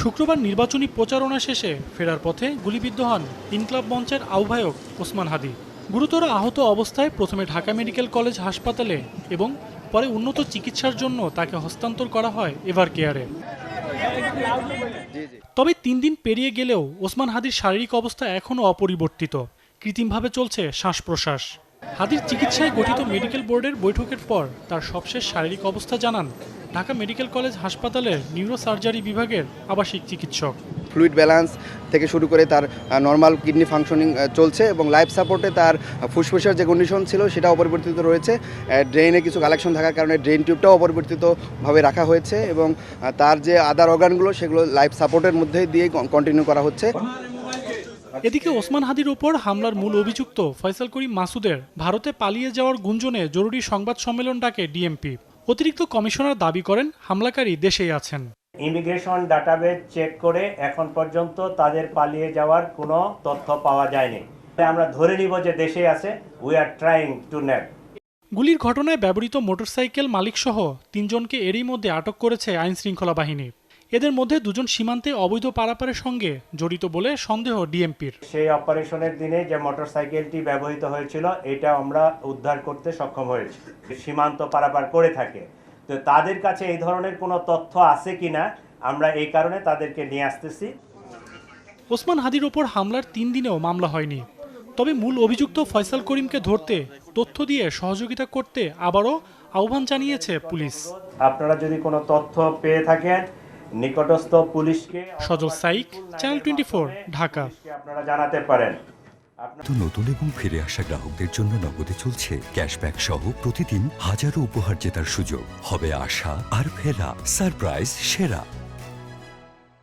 শুক্রবার নির্বাচনী প্রচারণা শেষে ফেরার পথে গুলিবিদ্ধ হন ইনকলাব মঞ্চের আহ্বায়ক ওসমান হাদি। গুরুতর আহত অবস্থায় প্রথমে ঢাকা মেডিকেল কলেজ হাসপাতালে এবং পরে উন্নত চিকিৎসার জন্য তাকে হস্তান্তর করা হয় এভার কেয়ারে। তবে 3 দিন পেরিয়ে গেলেও ওসমান হাদির শারীরিক অবস্থা এখনও অপরিবর্তিত। কৃত্রিমভাবে চলছে শ্বাস প্রশ্বাস। হাদির চিকিৎসায় গঠিত মেডিকেল বোর্ডের বৈঠকের পর তার সবশেষ শারীরিক অবস্থা জানান ঢাকা মেডিকেল কলেজ হাসপাতালের নিউরোসার্জারি বিভাগের আবাসিক চিকিৎসক। ফ্লুইড ব্যালেন্স থেকে শুরু করে তার নর্মাল কিডনি ফাংশনিং চলছে এবং লাইফ সাপোর্টে তার ফুসফুসের যে কন্ডিশন ছিল সেটা অপরিবর্তিত রয়েছে। ড্রেনে কিছু কালেকশন থাকার কারণে ড্রেন টিউবটাও অপরিবর্তিতভাবে রাখা হয়েছে এবং তার যে আদার অর্গানগুলো সেগুলো লাইফ সাপোর্টের মধ্যে দিয়ে কন্টিনিউ করা হচ্ছে। এদিকে ওসমান হাদির ওপর হামলার মূল অভিযুক্ত ফয়সাল করিম মাসুদের ভারতে পালিয়ে যাওয়ার গুঞ্জনে জরুরি সংবাদ সম্মেলন ডাকে ডিএমপি। অতিরিক্ত কমিশনার দাবি করেন হামলাকারী দেশেই আছেন। ইমিগ্রেশন ডাটাবেস চেক করে এখন পর্যন্ত তাদের পালিয়ে যাওয়ার কোনো তথ্য পাওয়া যায়নি। আমরা ধরে নিব যে দেশে আছে। We are trying to net. গুলির ঘটনায় ব্যবহৃত মোটরসাইকেল মালিকসহ 3 জনকে এরই মধ্যে আটক করেছে আইন শৃঙ্খলা বাহিনী। এদের মধ্যে 2 জন সীমান্তে অবৈধ পারাপারের সঙ্গে জড়িত বলে সন্দেহ ডিএমপির। সেই অপারেশনের দিনে যে মোটরসাইকেলটি ব্যবহৃত হয়েছিল এটা আমরা উদ্ধার করতে সক্ষম হয়েছি। সীমান্ত পারাপার করে থাকে, তো তাদের কাছে এই ধরনের কোনো তথ্য আছে কিনা আমরা এই কারণে তাদেরকে নিয়ে আসতেছি। ওসমান হাদির ওপর হামলার 3 দিনেও মামলা হয়নি। তবে মূল অভিযুক্ত ফয়সাল করিমকে ধরতে তথ্য দিয়ে সহযোগিতা করতে আবারও আহ্বান জানিয়েছে পুলিশ। আপনারা যদি কোনো তথ্য পেয়ে থাকেন নিকটস্থ পুলিশকে সজল সাইক, চ্যানেল 24, ঢাকা। আপনারা জানাতে পারেন। নতুন এবং ফিরে আসা গ্রাহকদের জন্য নগদে চলছে ক্যাশব্যাক সহ প্রতিদিন হাজারো উপহার জেতার সুযোগ। হবে আশা আর ফেরা, সারপ্রাইজ সেরা।